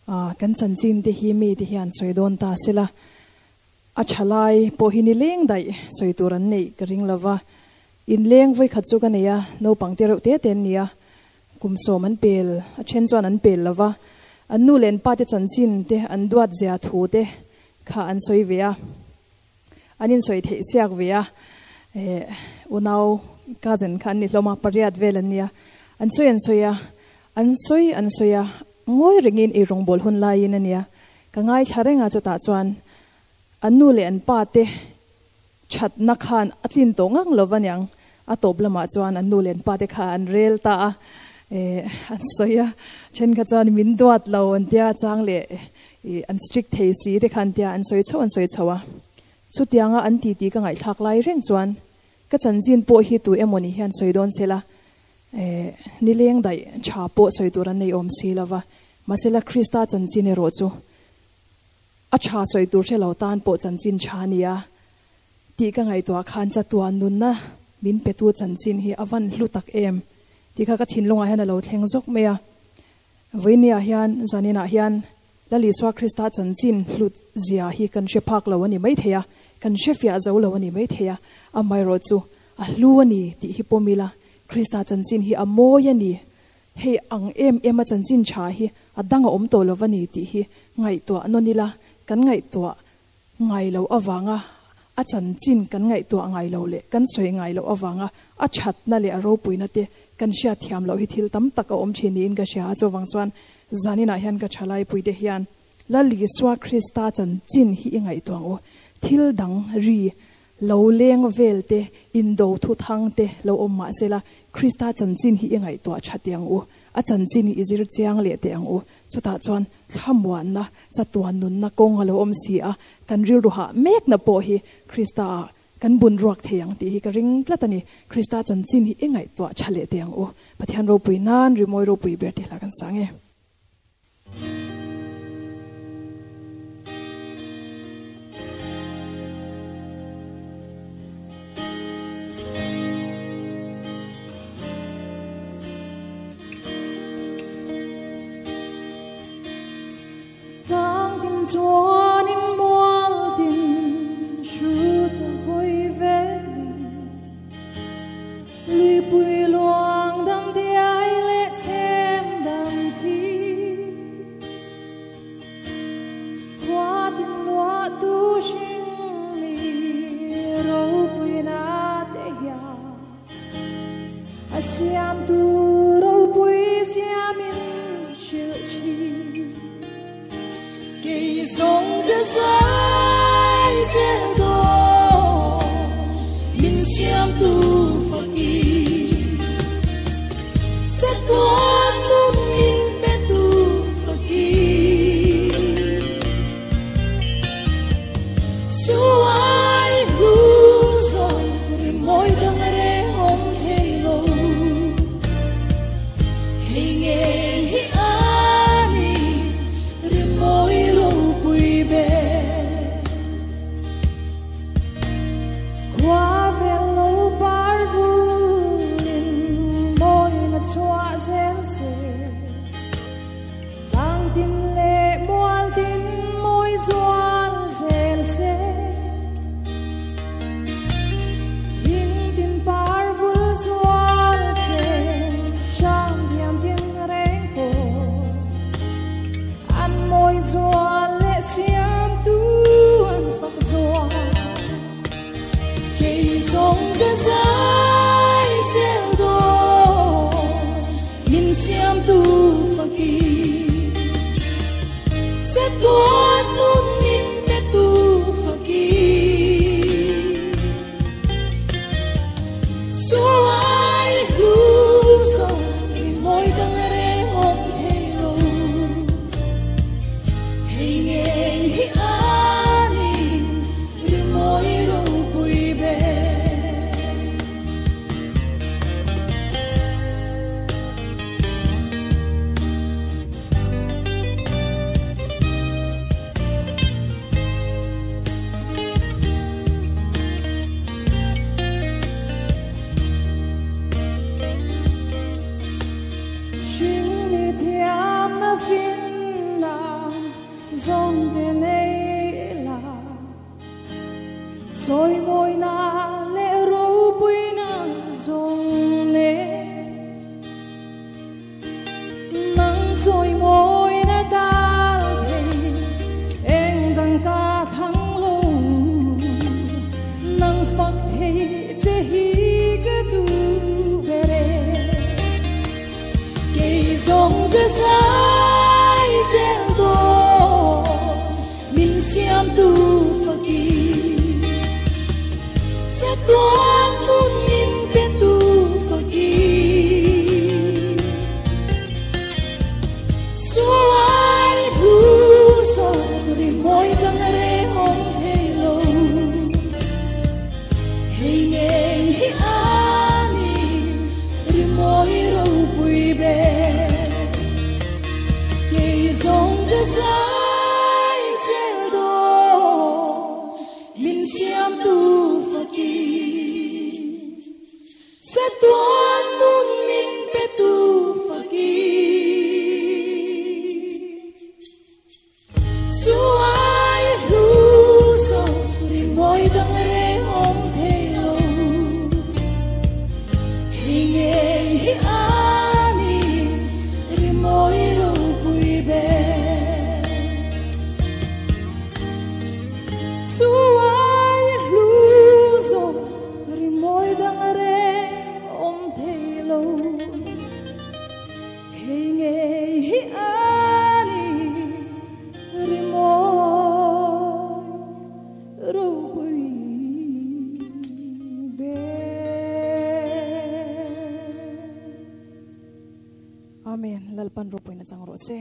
kan chanchin te hi mi te hian soidon ta sila a chalai pohini leng dai soituran nei kring lova in leng voi khatchu ka neya no pangte ro te ten nia kumso man pel a chen chuan an pel lova annu len pa te chanchin te an duat zia thu te kha an soi vea anin soi the siak vea unau kazen khan ni hloma pariat velania an soya an soya ngoi ringin e rongbol hun lai in ania ka ngai tharenga chota chuan annu le an pa te chat na khan atlin tongang lovanyang atop lama chuan annu le an pa te kha an rel ta an soya chen ka chuan min duat lo an tia chang le an strict thei si te khan tia an soi chawa chutianga an ti ka ngai thak lai reng chuan ka chanchin po hi tu emoni hian soidon chela nileng dai cha po soituran nei om silava masela krista chanchin e rochu acha soitur chelo tan po chanchin chania ti ka ngai to khan cha tuan nun na min petu chanchin hi avan hlutak em ti kha ka thinlonga hian lo thleng jok meya voinia hian zanina hian lali swa krista chanchin hlut zia hi kan shephak lo ani mai theya kan shefia zo lo ani mai theya amai ro chu a hluani ti hi pomila krista chanchin hi amoyani he ang em a chanchin cha hi adanga om to lovani ti hi ngai to anonila kan ngai to ngai lo awanga a chanchin kan ngai to ngai lo le kan soi ngai lo awanga a that na le aro puina te kan sha thiam lo hi thil tam tak a om chini in ga sha chowang chuan zanina hian ka chalai puide hian lali swa krista chanchin hi ngai to o thil dang ri lo leng velte indo thu thang te lo omma sela krista chanchin hi ngai to chatiang u a chanchin hi izir chiang le te ang u chuta chuan thamwan na chatuan nun na kong lo om si a kan ri ru ha mek na po hi krista kan bun ruak theyang ti hi ka ring tlatani krista chanchin hi ngai to chale te ang u pathian ro pui nan ri moi ro pui ber te la kan sange Chuan in mual tin shoot hoi veli lui pui luang dam de ai le chem dam thi qua tin loa tu sing mi ro pui na te ya asiam tu ro pui siam in chil chi song the sai chen do min siam tu faki sa tuan lung in pe tu faki so ai gu son ri moi dang re hong thei lo hey nge hi ani ri moi ro qua velo parvulin moi na chua zen se tang tin le mual tin moi zual zen se in tin parvul zual se sham diam tin reng po an moi zual le siam tu an fak zual song the sai sel do min siam tu faki se tuan nun min te tu faki so ai gu so ri moi dang re hong thei lo hey nge hi ani ri moi ro pui be zong de nei la Zoi moi na le ro pui na zong ne Nang zoi moi na dal thei Eng dang ka thang lo Nang phak thei che hi ka tu bere Kei zong ka sai zel do Min siam tu phaki Tuan nun min pe tu phaki So ai hu so ri moi dang re hong thei lo Hei nge hi ani ri moi ro pui be Kei zong de sai zel do min siam tu phaki Sa tuan nun min pe tu phaki Su ai hu so ri moi dang re hong thei lo Hi nge hi ani ri moi ro pui be Su ai hu so ri moi dang re Hello, hey, hey, ani, rimo, robui, be. Amen. Lalpan robui na chang rose.